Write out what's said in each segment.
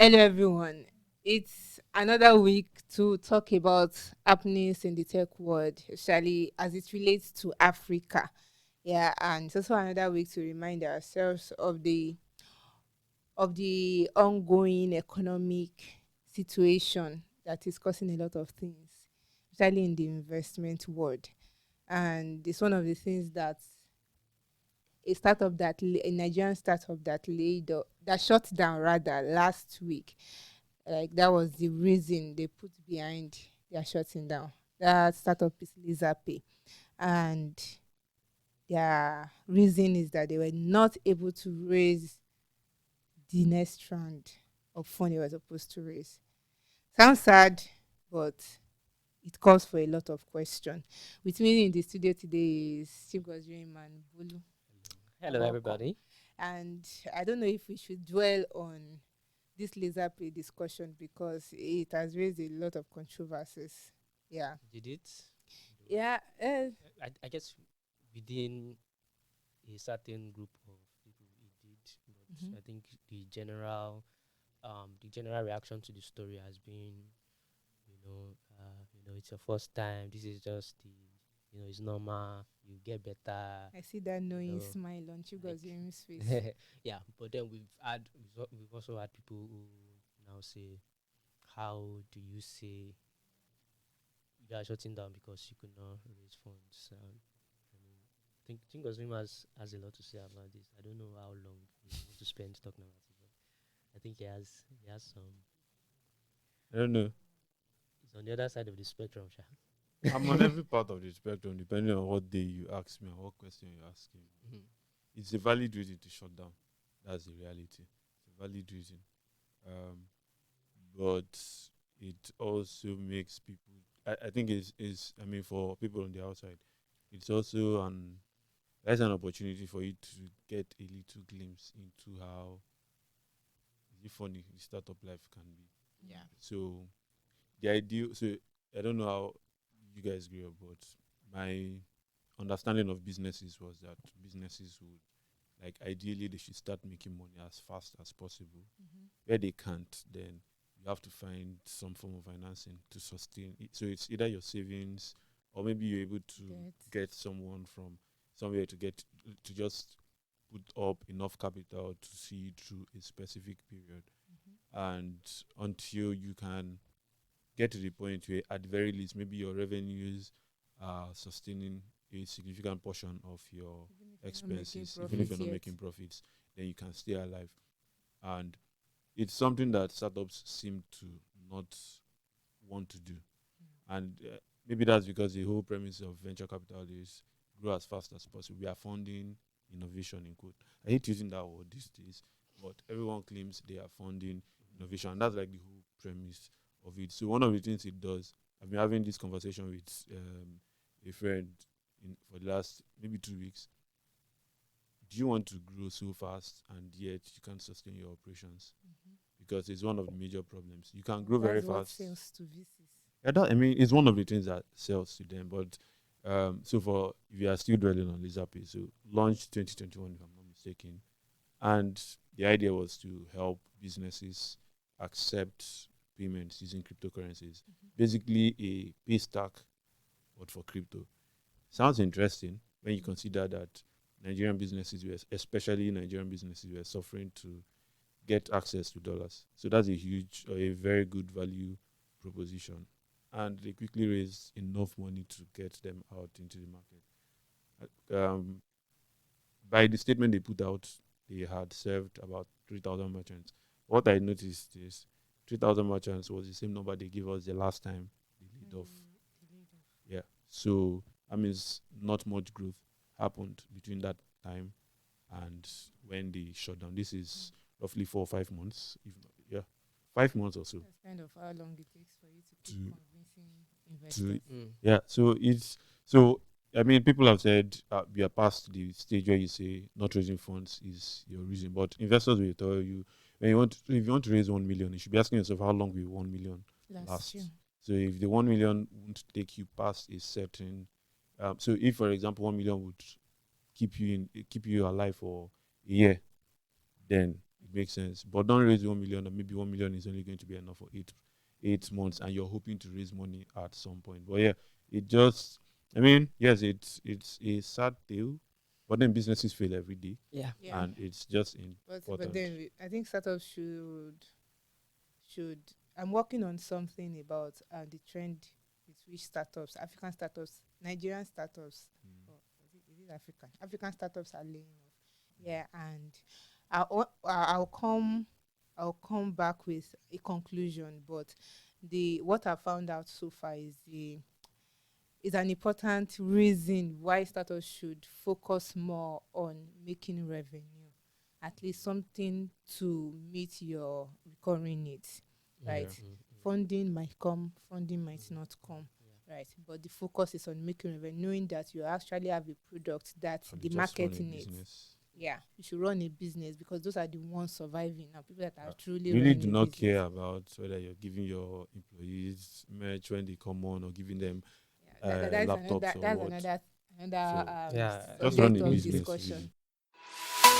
Hello, everyone. It's another week to talk about happenings in the tech world, especially as it relates to Africa. Yeah, and it's also another week to remind ourselves of the ongoing economic situation that is causing a lot of things, especially in the investment world. And it's one of the things that a Nigerian startup that shut down rather last week. Like that was the reason they put behind their shutting down. That startup is Lazerpay, and their reason is that they were not able to raise the next round of fund they were supposed to raise. Sounds sad, but it calls for a lot of question. With me in the studio today is Chief Ogheneruemu and Bulu. You're Hello, welcome. everybody. And I don't know if we should dwell on this laser play discussion because it has raised a lot of controversies. Yeah. Did it? Yeah. I guess within a certain group of people, it did. Mhm. But I think the general reaction to the story has been, it's your first time. This is just it's normal. You get better. I see that You knowing know, smile on like, Chigozirim's face. yeah. But then we've also had people who now say, how do you say you are shutting down because you could not raise funds? I mean, think Osrim has a lot to say about this. I don't know how long he wants to spend talking about it, but I think he has some. I don't know. He's on the other side of the spectrum, Sha. I'm on every part of the spectrum, depending on what day you ask me and what question you ask me. Mhm. It's a valid reason to shut down. That's the reality. It's a valid reason. Um, but it also makes people. I think I mean, for people on the outside, it's also that's an opportunity for you to get a little glimpse into how funny the startup life can be. Yeah. So the ideal. So I don't know how you guys grew up, but my understanding of businesses was that businesses would, like, ideally they should start making money as fast as possible. Mm-hmm. Where they can't, then you have to find some form of financing to sustain it. So it's either your savings, or maybe you're able to That. get someone from somewhere to just put up enough capital to see through a specific period, Mm-hmm. and until you can get to the point where, at the very least, maybe your revenues are sustaining a significant portion of your Even if you're not making expenses, even if profit you're not yet. making profits, then you can stay alive. And it's something that startups seem to not want to do. And maybe that's because the whole premise of venture capital is grow as fast as possible. We are funding innovation, in quote. I hate using that word these days, but everyone claims they are funding innovation. And that's like the whole premise of it. So one of the things it does, I've been having this conversation with a friend for the last maybe 2 weeks. Do you want to grow so fast and yet you can't sustain your operations? Mm-hmm. Because it's one of the major problems. You can grow very That's what fast. sells to VCs. I mean, it's one of the things that sells to them. But so for if you are still dwelling on Lazerpay, so launched 2021, if I'm not mistaken, and the idea was to help businesses accept payments using cryptocurrencies. Mm-hmm. Basically, a pay stack, but for crypto. Sounds interesting when you Mm-hmm. consider that especially Nigerian businesses, were suffering to get access to dollars. So that's a huge or a very good value proposition. And they quickly raised enough money to get them out into the market. Um, by the statement they put out, they had served about 3,000 merchants. What I noticed is 3,000 merchants was the same number they gave us the last time they laid off. Delayed off. Yeah. So that means not much growth happened between that time and when they shut down. This is roughly 4 or 5 months, if not, yeah, 5 months or so. That's kind of how long it takes for you to keep To convincing to investors. Mm. yeah. So I mean, people have said we are past the stage where you say not raising funds is your reason, but investors will tell you when if you want to raise 1 million, you should be asking yourself how long will 1 million Last year. last. So if the 1 million won't take you past a certain, so if for example 1 million would keep you alive for a year, then it makes sense. But don't raise 1 million, or maybe 1 million is only going to be enough for 8 months, and you're hoping to raise money at some point. But yeah, it just, I mean, yes, it's a sad tale, but then businesses fail every day, Yeah. Yeah. and it's just But important. then I think startups should. I'm working on something about the trend with which startups, African startups, Nigerian startups, Mm. or is it African? African startups are laying off. Yeah, and I'll come back with a conclusion. But what I found out so far is an important reason why startups should focus more on making revenue, at least something to meet your recurring needs, right? Yeah. Funding might come, funding might not come, right? But the focus is on making revenue, knowing that you actually have a product that And the you just run market a needs. business. Yeah, you should run a business because those are the ones surviving now. People that are Uh, truly Really running do a not business. care about whether you're giving your employees merch when they come on, or giving them Yeah, that's laptops or that's what. another So Yeah, just run subject a of business, discussion. really.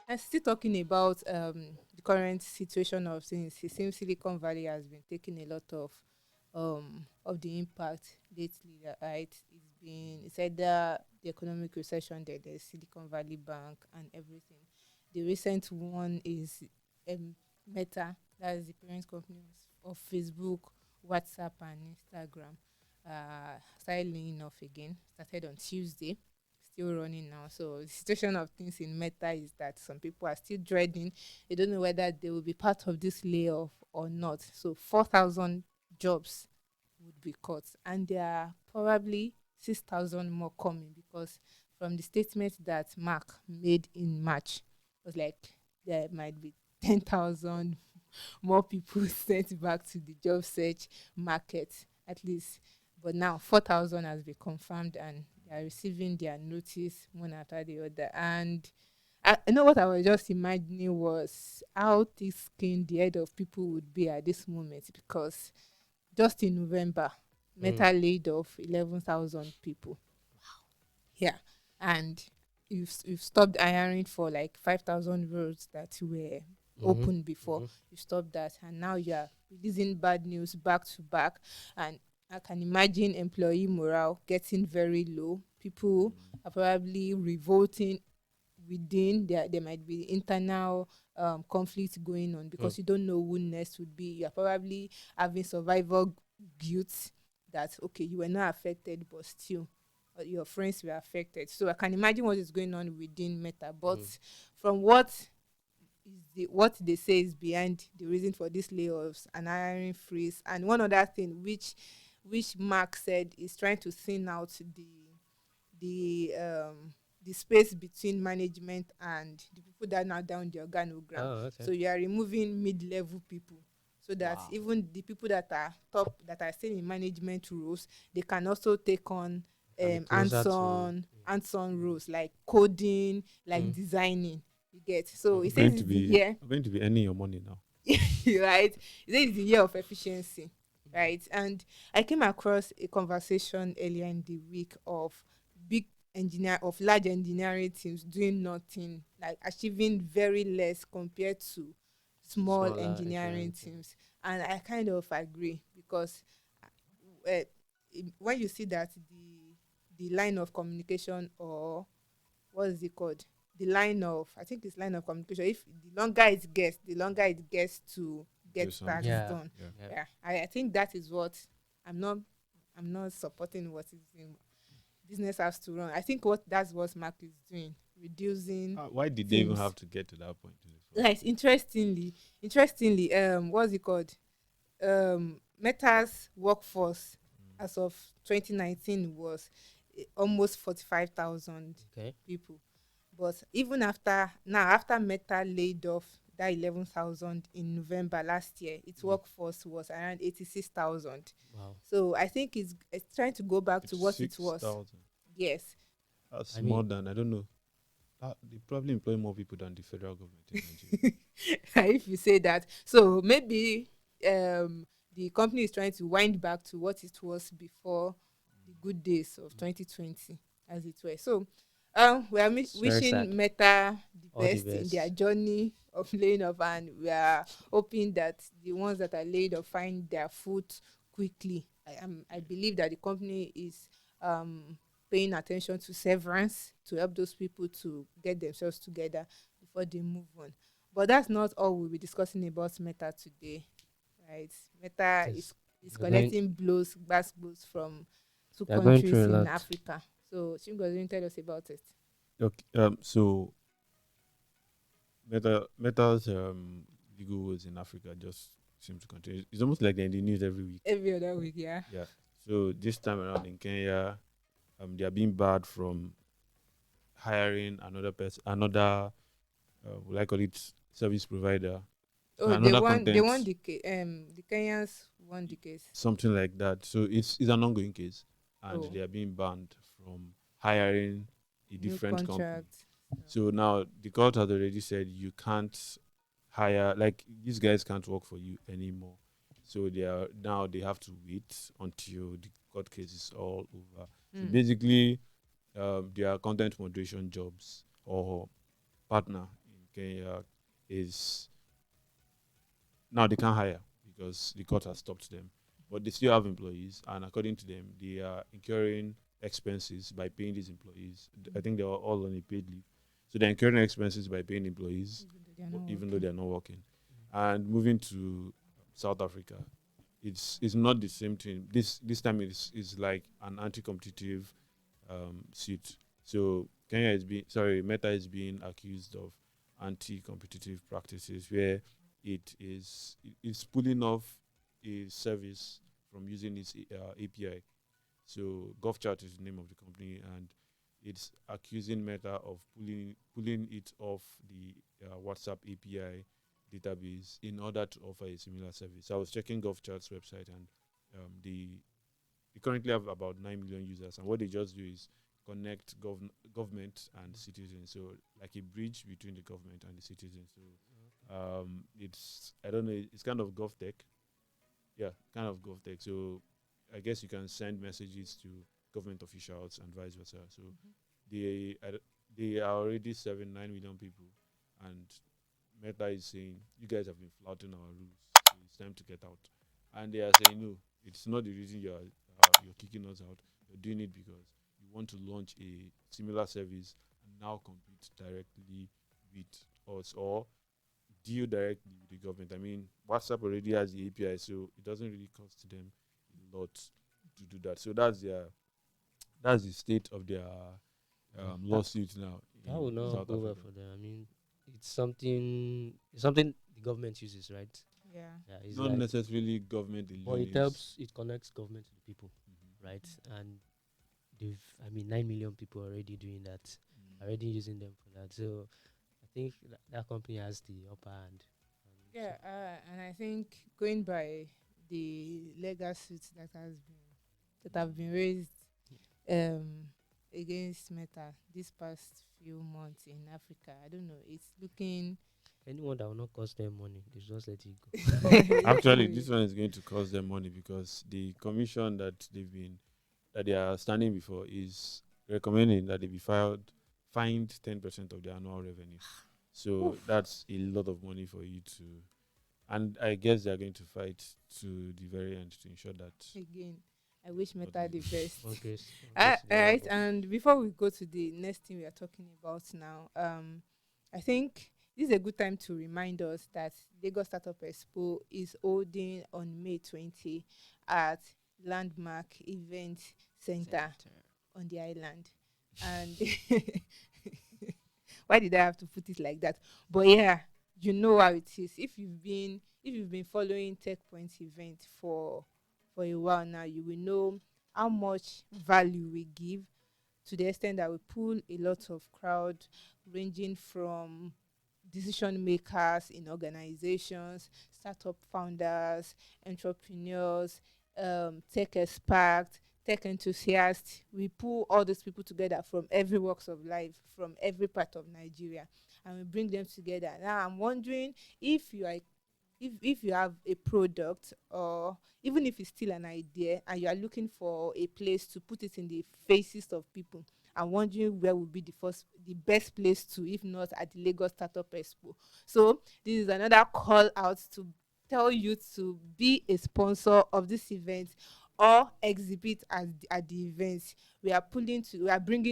And still talking about the current situation of things, it seems Silicon Valley has been taking a lot of the impact lately. Right, it's either the economic recession, the Silicon Valley Bank, and everything. The recent one is um, Meta, that is the parent company of Facebook, WhatsApp, and Instagram. Started laying off again. Started on Tuesday, still running now. So the situation of things in Meta is that some people are still dreading. They don't know whether they will be part of this layoff or not. So 4,000 jobs would be cut, and there are probably 6,000 more coming, because from the statement that Mark made in March, it was like there might be 10,000 more people sent back to the job search market, at least. But now 4,000 has been confirmed, and they are receiving their notice one after the other. And I know what I was just imagining was how thick-skinned the head of people would be at this moment, because just in November, Meta laid off 11,000 people. Yeah, and you've stopped hiring for like 5,000 roles that were open before. You stopped that, and now you are releasing bad news back to back. And I can imagine employee morale getting very low. People are probably revolting within. There might be internal conflict going on, because you don't know who next would be. You're probably having survival guilt that, okay, you were not affected, but still your friends were affected. So I can imagine what is going on within Meta. But from what they say is behind the reason for these layoffs and hiring freeze, and one other thing which Mark said is trying to thin out the space between management and the people that are now down the organogram. Oh, okay. So you are removing mid-level people, so that Wow. even the people that are top, that are still in management roles, they can also take on Can be closer to- hands-on roles like coding, like designing. You get. So it says Going to it's the be year, I'm going to be earning your money now. right? It says it's the year of efficiency, right? And I came across a conversation earlier in the week of large engineering teams doing nothing, like achieving very less compared to small Smaller engineering engineering teams. And I kind of agree, because uh, when you see that the line of communication, or what is it called, I think it's line of communication, if the longer it gets to get Do something. tasks Yeah. done. Yeah. Yeah, I think that is what I'm not supporting. What is in business has to run. I think that's what Mark is doing, reducing Why did they even teams. have to get to that point in the first Like place? interestingly, what's it called? Meta's workforce as of 2019 was almost 45,000 Okay. people. But even after Meta laid off that 11,000 in November last year, its workforce was around 86,000. Wow. So I think it's trying to go back to what it was. 6,000. Yes. That's I more mean- than, I don't know. They probably employ more people than the federal government in Nigeria. If you say that. So maybe the company is trying to wind back to what it was before the good days of 2020. as it were. So, we are It's very sad. wishing Meta the All the best in their best. journey of laying off, and we are hoping that the ones that are laid off find their foot quickly. I believe that the company is paying attention to severance to help those people to get themselves together before they move on. But that's not all we'll be discussing about Meta today, right? Meta Because is they're going, collecting blows, bass blows from two they're going countries through a in lot. Africa. So Chingo, you tell us about it. Okay. So Meta's legal woes in Africa just seem to continue. It's almost like they're in the news every week. Every other week, yeah. Yeah. So this time around in Kenya, they are being barred from hiring another person, another will I call it service provider, Oh, another they content, won the Kenyans won the case. something like that. So it's an ongoing case, and Oh, they are being banned from hiring a new different company. contract. So now the court has already said you can't hire, like these guys can't work for you anymore. So they have to wait until the court case is all over. So Mm. basically, their content moderation jobs or partner in Kenya is now they can't hire because the court has stopped them. But they still have employees, and according to them, they are incurring expenses by paying these employees. I think they are all on a paid leave, so they're incurring expenses by paying employees, even though they are not working. And moving to South Africa, it's not the same thing. This time is like an anti-competitive suit. So Meta is being accused of anti-competitive practices where it's pulling off a service from using its API. So GovChat is the name of the company, and it's accusing Meta of pulling it off the WhatsApp API database in order to offer a similar service. I was checking GovChat's website, and they currently have about 9 million users, and what they just do is connect government and citizens, so like a bridge between the government and the citizens. So it's I don't know, it's kind of GovTech, yeah, kind of GovTech. So I guess you can send messages to government officials and vice versa. So they are already serving 9 million people, and Meta is saying you guys have been flouting our rules, so it's time to get out. And they are saying no, it's not the reason you're kicking us out. You're doing it because you want to launch a similar service and now compete directly with us or deal directly with the government. I mean, WhatsApp already has the API, so it doesn't really cost them a lot to do that. So that's the state of their lawsuit now That in will not South go well Africa. for them. I mean, it's something the government uses, right? Yeah. Yeah, it's Not like, necessarily government but alone. it helps. It connects government to the people, Mhm. right? And I mean, 9 million people already doing that, already using them for that. So I think that company has the upper hand. Yeah, and I think going by the legal suits that have been raised um against Meta this past few months in Africa, I don't know. It's looking Anyone that will not cost them money, they should just let it go. Actually, this one is going to cost them money because the commission that they are standing before is recommending that they be fined 10% of their annual revenue. So that's a lot of money for you to, and I guess they are going to fight to the very end to ensure that. again. I wish Not Meta the really. best. Okay. All To right, them. and before we go to the next thing we are talking about now, I think this is a good time to remind us that Lagos Startup Expo is holding on May 20 at Landmark Event Center on the island. And why did I have to put it like that? But yeah, you know how it is. If you've been following Techpoint event for a while now, you will know how much value we give to the extent that we pull a lot of crowd ranging from decision makers in organizations, startup founders, entrepreneurs, tech experts, tech enthusiasts. We pull all those people together from every walks of life, from every part of Nigeria, and we bring them together. Now, I'm wondering if you are if you have a product, or even if it's still an idea and you are looking for a place to put it in the faces of people, and wondering where would be the best place to, if not at the Lagos Startup Expo. So this is another call out to tell you to be a sponsor of this event or exhibit at the events. We are bringing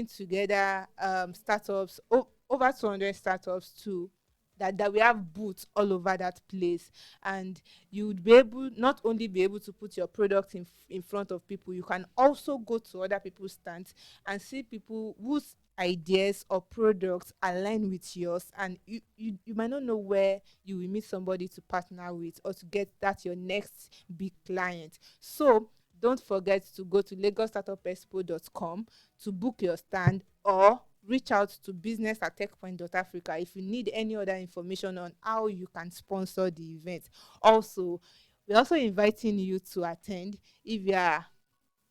together startups, over 200 startups too, that we have booths all over that place, and you would be able not only be able to put your product in front of people, you can also go to other people's stands and see people whose ideas or products align with yours, and you might not know where you will meet somebody to partner with or to get that your next big client. So don't forget to go to lagosstartupexpo.com to book your stand, or reach out to business@techpoint.africa if you need any other information on how you can sponsor the event. Also, we're also inviting you to attend. If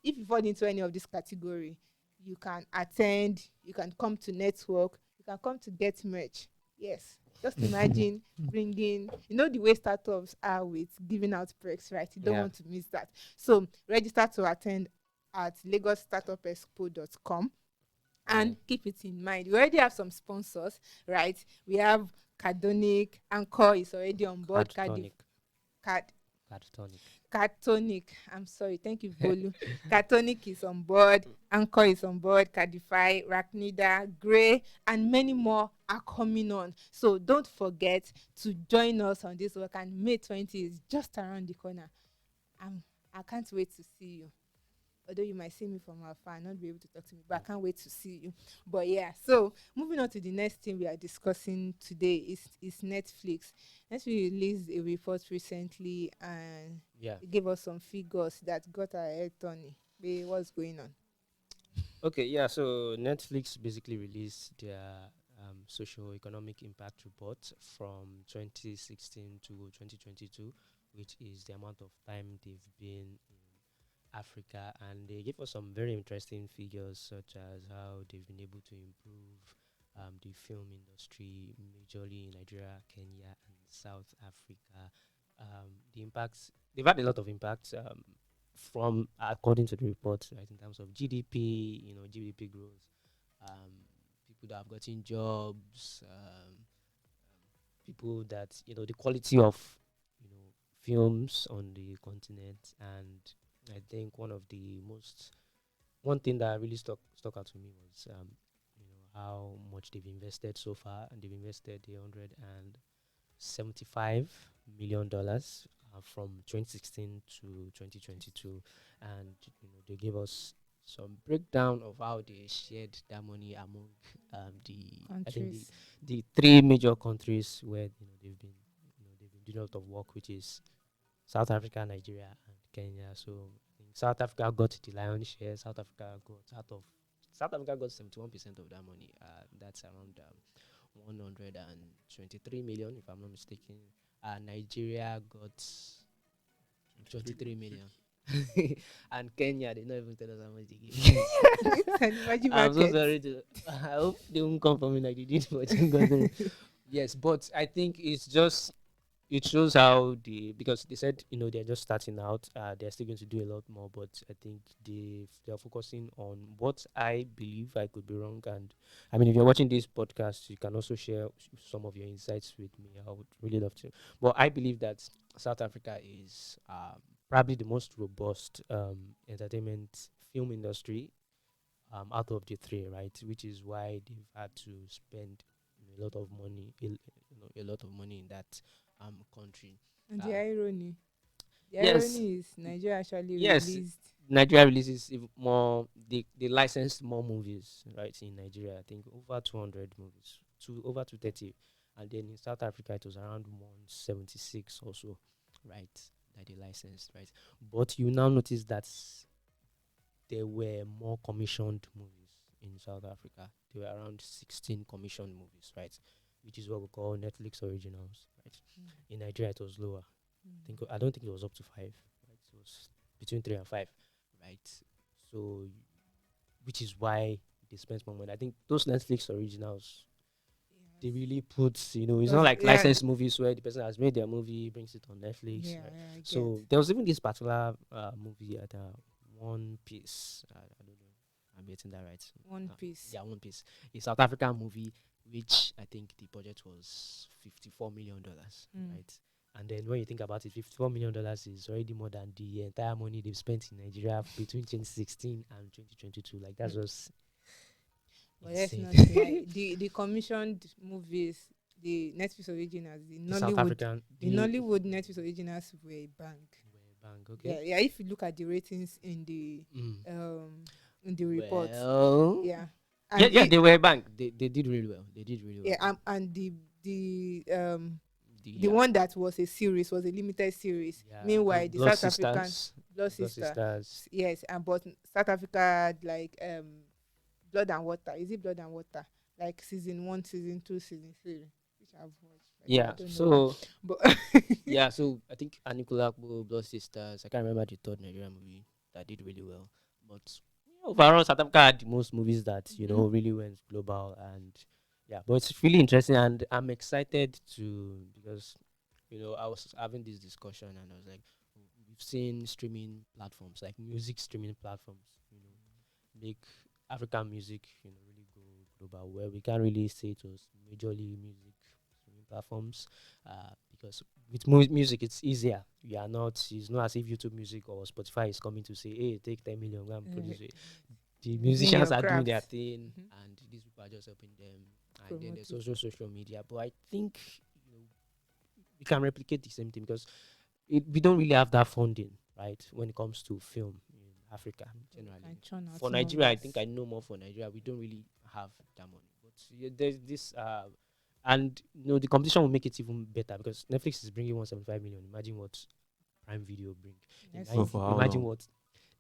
you fall into any of this category, you can attend, you can come to network, you can come to get merch. Yes, just imagine bringing, the way startups are with giving out perks, right? You don't want to miss that. So register to attend at lagosstartupexpo.com. And keep it in mind, we already have some sponsors, right? We have Cardonic, Anchor is already on board. Cartonic. I'm sorry, thank you, Bolu. Cartonic is on board, Anchor is on board, Cardify, Racnida, Grey, and many more are coming on. So don't forget to join us on this work, and May 20 is just around the corner. I can't wait to see you. Although you might see me from afar and not be able to talk to me, but I can't wait to see you. But yeah, so moving on to the next thing we are discussing today is Netflix. Netflix released a report recently, and it gave us some figures that got our head turning. Babe, what's going on? Okay, yeah. So Netflix basically released their socio-economic impact report from 2016 to 2022, which is the amount of time they've been in Africa, and they gave us some very interesting figures, such as how they've been able to improve the film industry, majorly in Nigeria, Kenya, and South Africa. The impacts, they've had a lot of impacts from, according to the report, right, in terms of GDP, GDP growth, people that have gotten jobs, people that, the quality of, films on the continent. And I think one thing that really stuck out to me was how much they've invested so far, and they've invested $175 million from 2016 to 2022, and they gave us some breakdown of how they shared that money among the three major countries where they've been doing a lot of work, which is South Africa, Nigeria, and Kenya. So I think South Africa got the lion's share. South Africa got 71% of that money. That's around 123 million, if I'm not mistaken. Nigeria got 23 million. And Kenya, they not even tell us how much they give. I'm so sorry. I hope they won't come for me like they did for Tanzania. Yes, but I think it shows how because they said they're just starting out. They're still going to do a lot more, but I think they're focusing on what I believe. I could be wrong, and I mean, if you're watching this podcast, you can also share some of your insights with me. I would really love to. But I believe that South Africa is probably the most robust entertainment film industry out of the three, right? Which is why they've had to spend a lot of money, in that country. And the irony Yes. is Nigeria actually Yes. released. Nigeria releases more. They licensed more movies, right? In Nigeria, I think over 200 movies, over 230, and then in South Africa it was around 176 or so, right? That they licensed, right? But you now notice that there were more commissioned movies in South Africa. There were around 16 commissioned movies, right? Which is what we call Netflix originals, right? In Nigeria, it was lower. I don't think it was up to 5, right? It was between 3 and 5, right? So, which is why they spent more money. I think those Netflix originals, they really put, it's not like licensed movies where the person has made their movie, brings it on Netflix. Right? So there was even this particular movie at One Piece. I don't know. I'm getting that right. One Piece. Yeah, One Piece. A South African movie, which I think the budget was $54 million, right? And then when you think about it, $54 million is already more than the entire money they've spent in Nigeria between 2016 and 2022. Like that's just But let's insane. not lie. The commissioned movies, the Netflix originals, The South African, the Nollywood Netflix originals were a bang. bank, Yeah, okay. yeah. If you look at the ratings in the report, Well, yeah, yeah, and yeah, they were a bank. They did really well. They did really well. yeah, and the The one that was a series was a limited series. yeah, Meanwhile, the Blood South African Sisters, Blood Blood Sister, Sisters. yes, and but South Africa had like Blood and Water. Is it Blood and Water? Like season 1, season 2, season 3, which I've watched. Like, I Yeah, don't know, so but yeah, so I think Anikula Blood Sisters. I can't remember the third Nigerian movie that did really well, but overall, South Africa had the most movies that really went global, and yeah, but it's really interesting, and I'm excited to because I was having this discussion, and I was like, we've seen streaming platforms like music streaming platforms, make African music, really go global, where we can't really say it was majorly music streaming platforms, because with music it's easier. It's not as if YouTube Music or Spotify is coming to say, hey, take 10 million and produce it. The musicians your are doing their craft. thing, and these people are just helping them. And then there's Promote also social media. But I think we can replicate the same thing because we don't really have that funding, right, when it comes to film in Africa generally. and churn out For Nigeria, I numbers. think I know more for Nigeria. We don't really have that money. But there's this, and the competition will make it even better because Netflix is bringing 175 million. Imagine what Prime Video bring. Yes. So for how Imagine long? what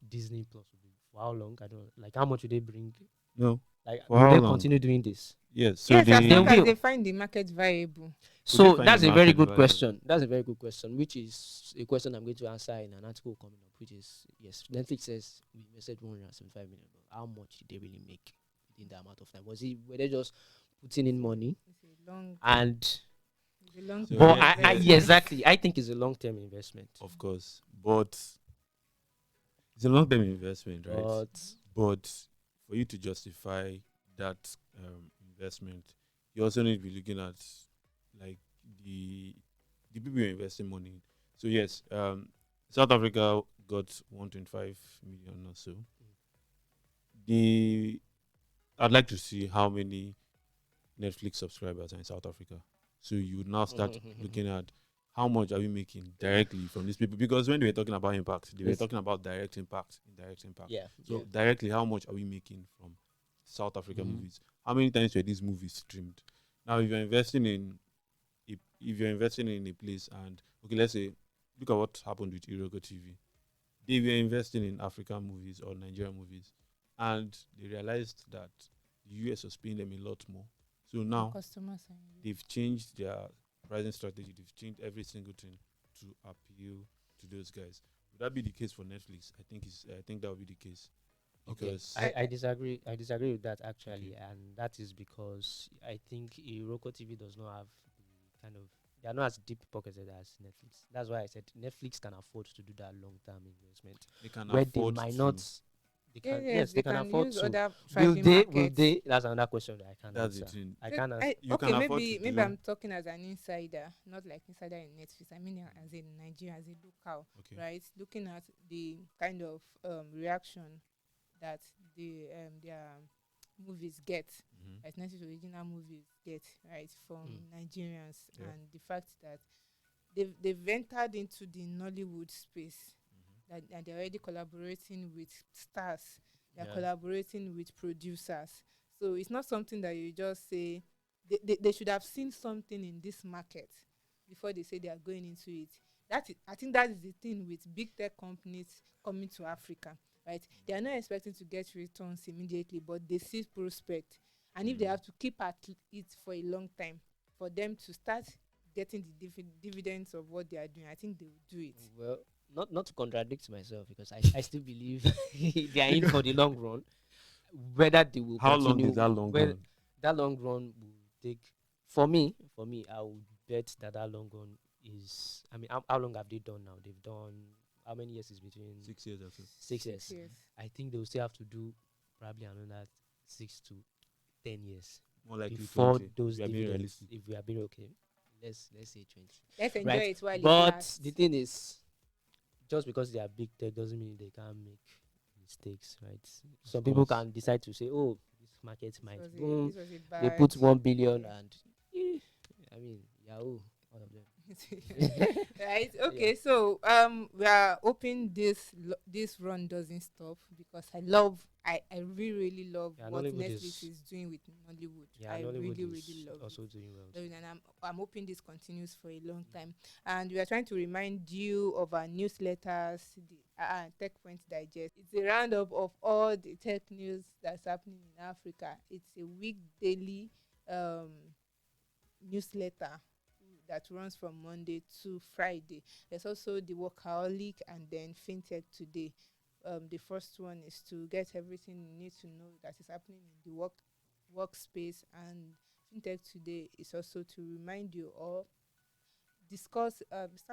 Disney Plus will bring. For how long? I don't like how much will they bring? No. Like For will how they long? continue doing this? Yes. So Yes, as they long They as will. they find the market viable. So find that's the a very market good viable? question. That's a very good question, which is a question I'm going to answer in an article coming up, which is yes, Netflix says we invested 175 million, but how much did they really make within that amount of time? Were they just putting in money It's a long, and it's a long So but yeah, yeah, exactly. I think it's a long term investment. Of course, but it's a long-term investment, right? But for you to justify that investment, you also need to be looking at like the people you're investing money in. So yes, South Africa got 125 million or so. I'd like to see how many Netflix subscribers are in South Africa. So you would now start looking at how much are we making directly from these people? Because when they were talking about impact, they were Yes. talking about direct impact, indirect impact. Yeah. So directly, how much are we making from South African movies? How many times were these movies streamed? Now, if you're investing in a place, and okay, let's say, look at what happened with Iroko TV. They were investing in African movies or Nigerian movies, and they realized that the US was paying them a lot more. So now customers. they've changed their pricing strategy. They've changed every single thing to appeal to those guys. Would that be the case for Netflix? I think that would be the case. Because I disagree. I disagree with that actually, and that is because I think Iroko TV does not have the kind of they are not as deep pocketed as Netflix. That's why I said Netflix can afford to do that long term investment. they can Where they afford might to. not. They can, yes, they can afford use to. other Will thriving they? Will markets. they? That's another question that I can't That's the answer. thing. I can't answer. You can afford to maybe do- I'm talking as an insider, not like insider in Netflix. I mean as a Nigeria, as a local, Okay. right? Looking at the kind of reaction that their movies get, Mhm. like Netflix original movies get, right, from Nigerians, Yeah. and the fact that they've entered into the Nollywood space, that they're already collaborating with stars, they're Yeah. collaborating with producers. So it's not something that you just say. They should have seen something in this market before they say they are going into it. I think that is the thing with big tech companies coming to Africa, right? They are not expecting to get returns immediately, but they see prospect. And if they have to keep at it for a long time, for them to start getting the dividends of what they are doing, I think they will do it. Well, not to contradict myself because I still believe they are in for the long run. Whether they will How long continue, is that long well, run? that long run will take. For me, I would bet that long run is. I mean, how long have they done now? They've done how many years is between 6 years or so. 6 years. Yes. I think they will still have to do probably another 6 to 10 years More likely before 20. those We are being dividends. realistic. If we are being okay, let's say 20. Let's enjoy Right. it while it But lasts. the thing is, just because they are big tech doesn't mean they can't make mistakes, right? Some people course. can decide to say, "Oh, this market might boom." This was a They bad. put 1 billion, and I mean, Yahoo, all of them. Right. Yeah. Okay. So we are hoping this run doesn't stop because I really love Yeah, what Nollywood Netflix is. is doing with Nollywood. Yeah, I Nollywood really is love also it. doing well. Love it, and I'm hoping this continues for a long time. And we are trying to remind you of our newsletters, the Techpoint Digest. It's a roundup of all the tech news that's happening in Africa. It's a week daily um newsletter that runs from Monday to Friday. There's also the Workaholic and then FinTech Today. The first one is to get everything you need to know that is happening in the workspace, and FinTech Today is also to remind you or start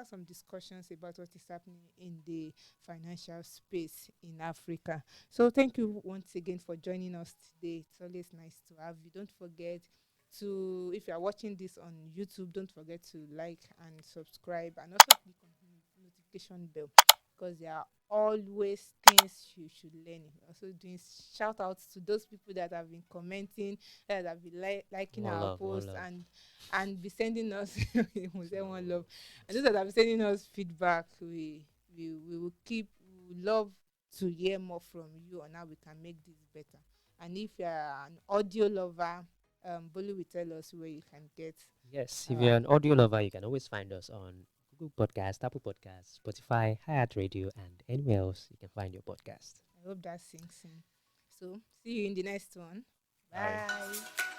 some discussions about what is happening in the financial space in Africa. So thank you once again for joining us today. It's always nice to have you. Don't forget to, if you are watching this on YouTube, don't forget to like and subscribe, and also click on the notification bell, because there are always things you should learn. Also doing shout outs to those people that have been commenting, that have been liking One our love, one posts, love. and be sending us we say one love, So, and those that have been sending us feedback. We will keep, we would love to hear more from you on how we can make this better. And if you are an audio lover, Bolu will tell us where you can get yes, if our. you're an audio lover, you can always find us on Google Podcast, Apple Podcast, Spotify, Hayat Radio, and anywhere else you can find your podcast. I hope that sinks in. So see you in the next one. Bye. Bye.